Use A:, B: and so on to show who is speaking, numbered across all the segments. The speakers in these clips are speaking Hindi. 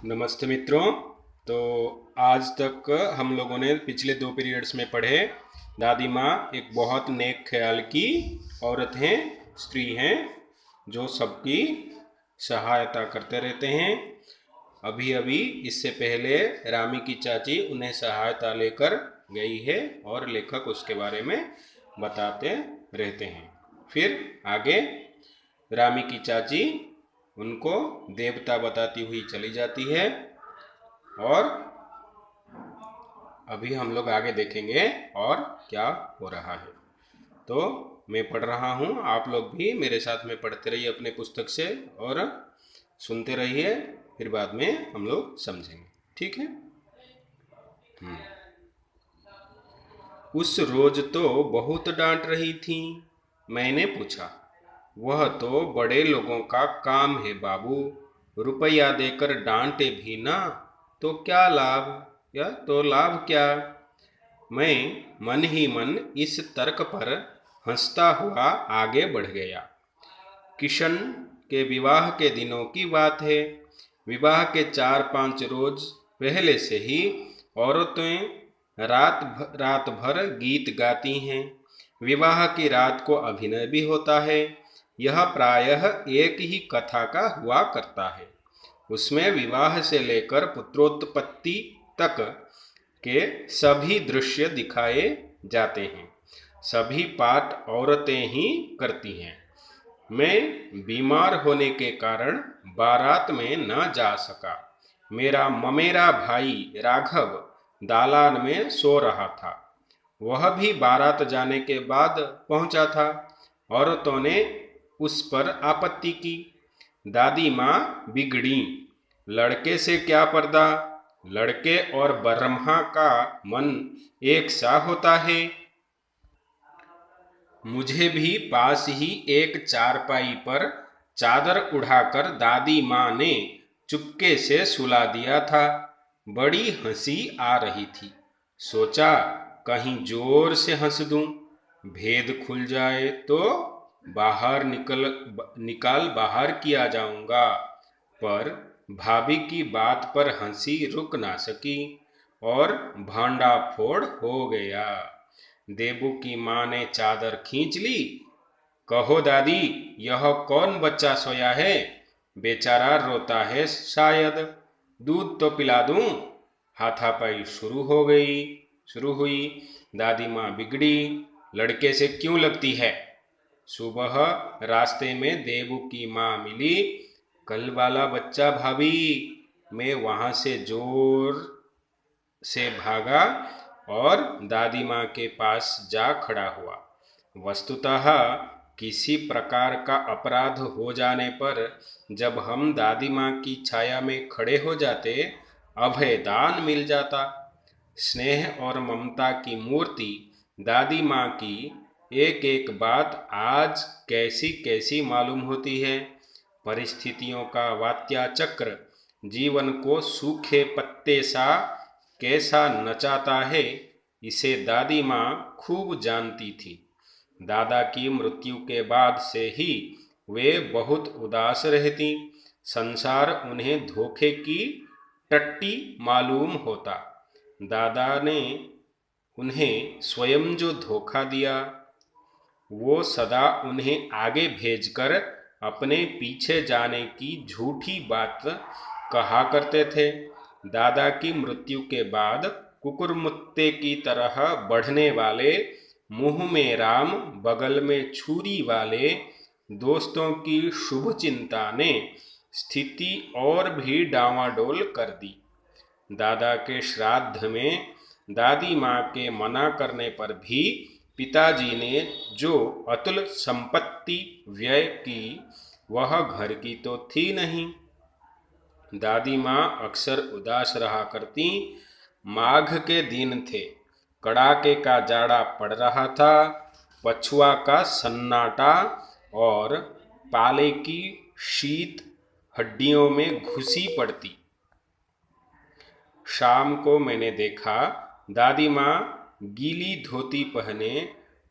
A: नमस्ते मित्रों। तो आज तक हम लोगों ने पिछले 2 पीरियड्स में पढ़े दादी माँ एक बहुत नेक ख्याल की औरत हैं, स्त्री हैं, जो सबकी सहायता करते रहते हैं। अभी अभी इससे पहले रामी की चाची उन्हें सहायता लेकर गई है और लेखक उसके बारे में बताते रहते हैं। फिर आगे रामी की चाची उनको देवता बताती हुई चली जाती है और अभी हम लोग आगे देखेंगे और क्या हो रहा है। तो मैं पढ़ रहा हूँ, आप लोग भी मेरे साथ में पढ़ते रहिए अपने पुस्तक से और सुनते रहिए, फिर बाद में हम लोग समझेंगे, ठीक है। उस रोज तो बहुत डांट रही थी। मैंने पूछा, वह तो बड़े लोगों का काम है बाबू, रुपया देकर डांटे भी ना तो क्या लाभ, या तो लाभ क्या। मैं मन ही मन इस तर्क पर हंसता हुआ आगे बढ़ गया। किशन के विवाह के दिनों की बात है। विवाह के 4-5 रोज पहले से ही औरतें रात भर गीत गाती हैं। विवाह की रात को अभिनय भी होता है। यह प्रायः एक ही कथा का हुआ करता है। उसमें विवाह से लेकर पुत्रोत्पत्ति तक के सभी दृश्य दिखाए जाते हैं। सभी पाठ औरतें ही करती हैं। मैं बीमार होने के कारण बारात में न जा सका। मेरा ममेरा भाई राघव दालान में सो रहा था। वह भी बारात जाने के बाद पहुंचा था। औरतों ने उस पर आपत्ति की। दादी माँ बिगड़ी। लड़के से क्या पर्दा, लड़के और ब्रह्मा का मन एक सा होता है। मुझे भी पास ही एक चारपाई पर चादर उड़ाकर दादी माँ ने चुपके से सुला दिया था। बड़ी हंसी आ रही थी। सोचा कहीं जोर से हंस दूं, भेद खुल जाए तो बाहर निकाल बाहर किया जाऊंगा। पर भाभी की बात पर हंसी रुक ना सकी और भांडा फोड़ हो गया। देबू की माँ ने चादर खींच ली। कहो दादी, यह कौन बच्चा सोया है? बेचारा रोता है शायद, दूध तो पिला दूं। हाथापाई शुरू हुई। दादी माँ बिगड़ी। लड़के से क्यों लगती है? सुबह रास्ते में देबू की माँ मिली। कल वाला बच्चा भाभी। मैं वहां से जोर से भागा और दादी माँ के पास जा खड़ा हुआ। वस्तुतः किसी प्रकार का अपराध हो जाने पर जब हम दादी माँ की छाया में खड़े हो जाते, अभयदान मिल जाता। स्नेह और ममता की मूर्ति दादी माँ की एक एक बात आज कैसी कैसी मालूम होती है। परिस्थितियों का वात्या चक्र जीवन को सूखे पत्ते सा कैसा नचाता है, इसे दादी माँ खूब जानती थी। दादा की मृत्यु के बाद से ही वे बहुत उदास रहती। संसार उन्हें धोखे की टट्टी मालूम होता। दादा ने उन्हें स्वयं जो धोखा दिया, वो सदा उन्हें आगे भेजकर अपने पीछे जाने की झूठी बात कहा करते थे। दादा की मृत्यु के बाद कुकुरमुत्ते की तरह बढ़ने वाले, मुंह में राम बगल में छुरी वाले दोस्तों की शुभ चिंता ने स्थिति और भी डावाडोल कर दी। दादा के श्राद्ध में दादी माँ के मना करने पर भी पिताजी ने जो अतुल संपत्ति व्यय की, वह घर की तो थी नहीं। दादी माँ अक्सर उदास रहा करती। माघ के दिन थे। कड़ाके का जाड़ा पड़ रहा था। पछुआ का सन्नाटा और पाले की शीत हड्डियों में घुसी पड़ती। शाम को मैंने देखा दादी माँ गीली धोती पहने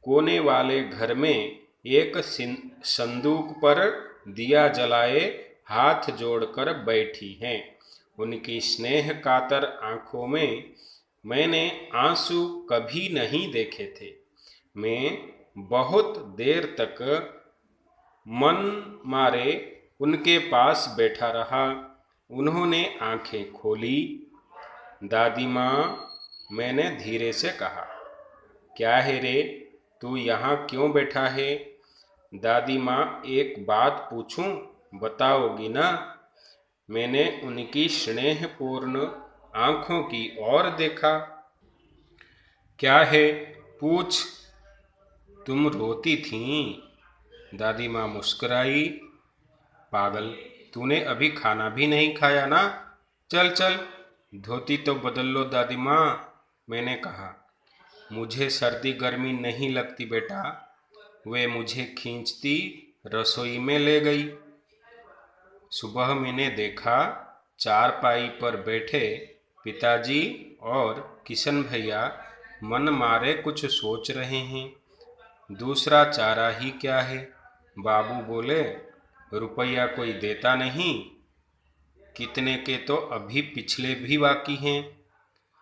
A: कोने वाले घर में एक संदूक पर दिया जलाए हाथ जोड़कर बैठी हैं। उनकी स्नेह कातर आंखों में मैंने आंसू कभी नहीं देखे थे। मैं बहुत देर तक मन मारे उनके पास बैठा रहा। उन्होंने आंखें खोली। दादी माँ, मैंने धीरे से कहा, क्या है रे, तू यहाँ क्यों बैठा है? दादी माँ, एक बात पूछूं, बताओगी ना? मैंने उनकी स्नेहपूर्ण आंखों की ओर देखा। क्या है, पूछ। तुम रोती थीं। दादी माँ मुस्कुराई। पागल, तूने अभी खाना भी नहीं खाया ना? चल चल, धोती तो बदल लो दादी माँ। मैंने कहा, मुझे सर्दी गर्मी नहीं लगती बेटा। वे मुझे खींचती रसोई में ले गई। सुबह मैंने देखा, चारपाई पर बैठे पिताजी और किशन भैया मन मारे कुछ सोच रहे हैं। दूसरा चारा ही क्या है? बाबू बोले, रुपया कोई देता नहीं। कितने के तो अभी पिछले भी बाकी हैं।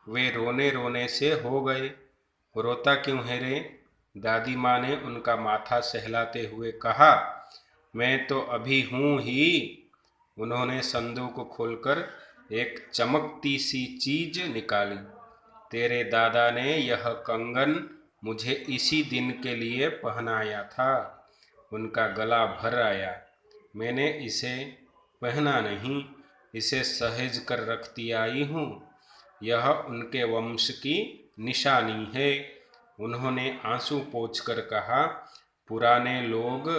A: वे रोने रोने से हो गए। रोता क्यों है रे? दादी माँ ने उनका माथा सहलाते हुए कहा, मैं तो अभी हूँ ही। उन्होंने संदूक खोलकर एक चमकती सी चीज निकाली। तेरे दादा ने यह कंगन मुझे इसी दिन के लिए पहनाया था। उनका गला भर आया। मैंने इसे पहना नहीं, इसे सहेज कर रखती आई हूँ। यह उनके वंश की निशानी है। उन्होंने आंसू पोंछकर कहा, पुराने लोग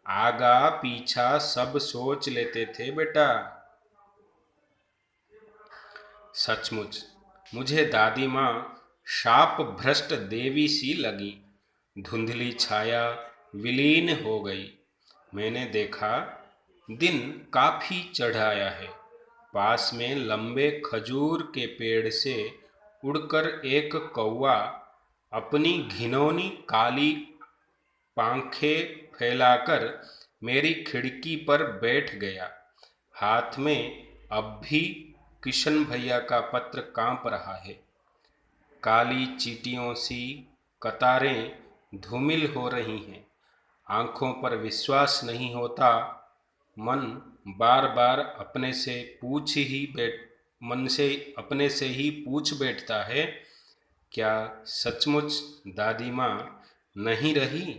A: आगा पीछा सब सोच लेते थे बेटा। सचमुच मुझे दादी माँ शाप भ्रष्ट देवी सी लगी। धुंधली छाया विलीन हो गई। मैंने देखा, दिन काफी चढ़ाया है। पास में लंबे खजूर के पेड़ से उड़कर एक कौवा अपनी घिनौनी काली पांखें फैलाकर मेरी खिड़की पर बैठ गया। हाथ में अब भी किशन भैया का पत्र कांप रहा है। काली चींटियों सी कतारें धूमिल हो रही हैं। आंखों पर विश्वास नहीं होता। मन बार बार अपने से पूछ ही बैठ मन से अपने से ही पूछ बैठता है, क्या सचमुच दादी माँ नहीं रही?